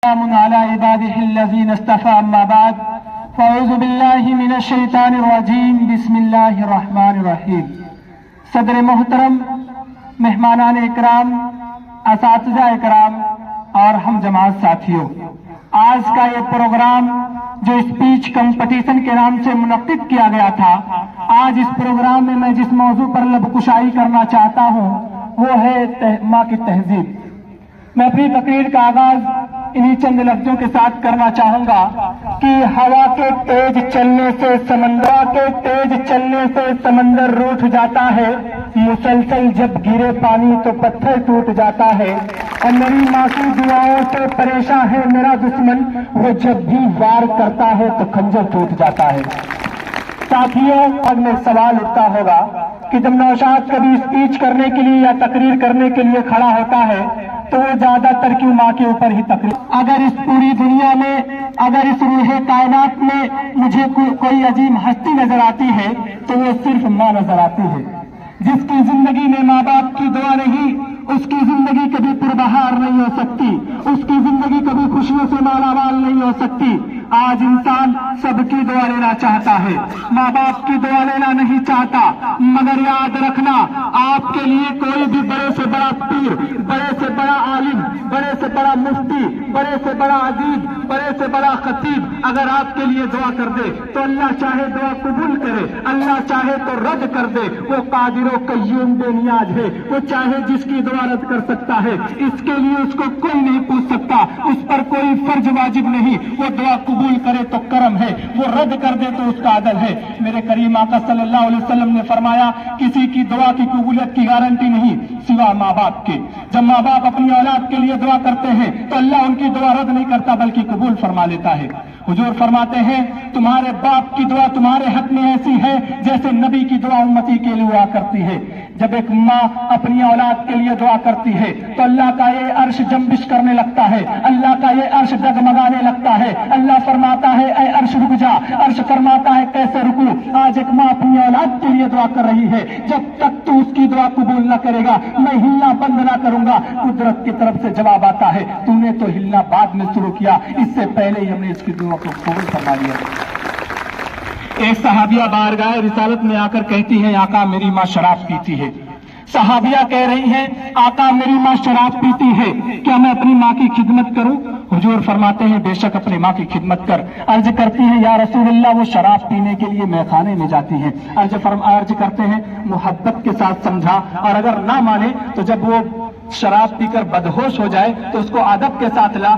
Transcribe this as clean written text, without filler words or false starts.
سلام على عباده الذين اصطفى اما بعد فاعوذ باللہ من الشیطان الرجیم بسم اللہ الرحمن الرحیم۔ صدر محترم، مہمانان اکرام، اساتذہ اکرام اور ہم جماعت ساتھیوں، آج کا یہ پروگرام جو اسپیچ کمپٹیشن کے نام سے منعقد کیا گیا تھا، آج اس پروگرام میں جس موضوع پر لب کشائی کرنا چاہتا ہوں وہ ہے ماں کی تہذیب۔ میں اپنی تقریر کا آغاز انہی چند لفظوں کے ساتھ کرنا چاہوں گا کہ ہوا کے تیز چلنے سے سمندر روٹھ جاتا ہے، مسلسل جب گرے پانی تو پتھر ٹوٹ جاتا ہے، اور میری معصوم دعاؤں سے پریشان ہے میرا دشمن، وہ جب بھی وار کرتا ہے تو خنجر ٹوٹ جاتا ہے۔ ساتھیوں، اب میں سوال اٹھتا ہوگا کہ جب نوشاد کبھی اسپیچ کرنے کے لیے یا تقریر کرنے کے لیے کھڑا ہوتا ہے تو وہ زیادہ تر کیوں ماں کے اوپر ہی تقریر؟ اگر اس پوری دنیا میں، اگر اس روح کائنات میں مجھے کوئی عظیم ہستی نظر آتی ہے تو وہ صرف ماں نظر آتی ہے، جس کی زندگی میں ماں باپ کی دعا نہیں، اس کی زندگی کبھی پربہار نہیں ہو سکتی، اس کی زندگی کبھی خوشیوں سے مالا مال نہیں ہو سکتی۔ آج انسان سب کی دعا لینا چاہتا ہے، ماں باپ کی دعا لینا نہیں چاہتا، مگر یاد رکھنا، آپ کے لیے کوئی بھی بڑے سے بڑا پیر، بڑے سے بڑا عالم، بڑے سے بڑا مفتی، بڑے سے بڑا عزیز، بڑے سے بڑا خطیب اگر آپ کے لیے دعا کر دے تو اللہ چاہے دعا قبول کرے، اللہ چاہے تو رد کر دے۔ وہ قادر و قیوم بے نیاز ہے، وہ چاہے جس کی دعا رد کر سکتا ہے، اس کے لیے اس کو کوئی نہیں پوچھ سکتا، اس پر کوئی فرض واجب نہیں۔ وہ دعا قبول کرے تو کرم ہے، وہ رد کر دے تو اس کا عدل ہے۔ میرے کریم آقا صلی اللہ علیہ وسلم نے فرمایا، کسی کی دعا کی قبولیت کی گارنٹی نہیں سوا ماں باپ کے۔ جب ماں باپ اپنی اولاد کے لیے دعا کرتے ہیں تو اللہ ان کی دعا رد نہیں کرتا بلکہ قبول فرما لیتا ہے۔ حضور فرماتے ہیں، تمہارے باپ کی دعا تمہارے حق میں ایسی ہے جیسے نبی کی دعا امتی کے لیے ہوا کرتی ہے۔ جب ایک ماں اپنی اولاد کے لیے دعا کرتی ہے تو اللہ کا یہ عرش جنبش کرنے لگتا ہے، اللہ کا یہ عرش ڈگمگانے لگتا ہے۔ اللہ فرماتا ہے، اے عرش رک جا۔ عرش فرماتا ہے، کیسے رکوں؟ آج ایک ماں اپنی اولاد کے لیے دعا کر رہی ہے، جب تک تو اس کی دعا قبول نہ کرے گا میں ہلنا بند نہ کروں گا۔ قدرت کی طرف سے جواب آتا ہے، تو نے تو ہلنا بعد میں شروع کیا، اس سے پہلے ہی ہم نے اس کی دعا کو قبول فرما لیا۔ ایک صحابیہ بارگاہ رسالت میں آ کر کہتی ہے، آقا میری ماں شراب پیتی ہے۔ صحابیہ کہہ رہی ہیں، آقا میری ماں شراب پیتی ہے، کیا میں اپنی ماں کی خدمت کروں؟ حضور فرماتے ہیں، بے شک اپنی ماں کی خدمت کر۔ عرض کرتی ہیں، یا رسول اللہ وہ شراب پینے کے لیے میخانے میں جاتی ہیں۔ عرض کرتے ہیں، محبت کے ساتھ سمجھا، اور اگر نہ مانے تو جب وہ شراب پی کر بدہوش ہو جائے تو اس کو ادب کے ساتھ لا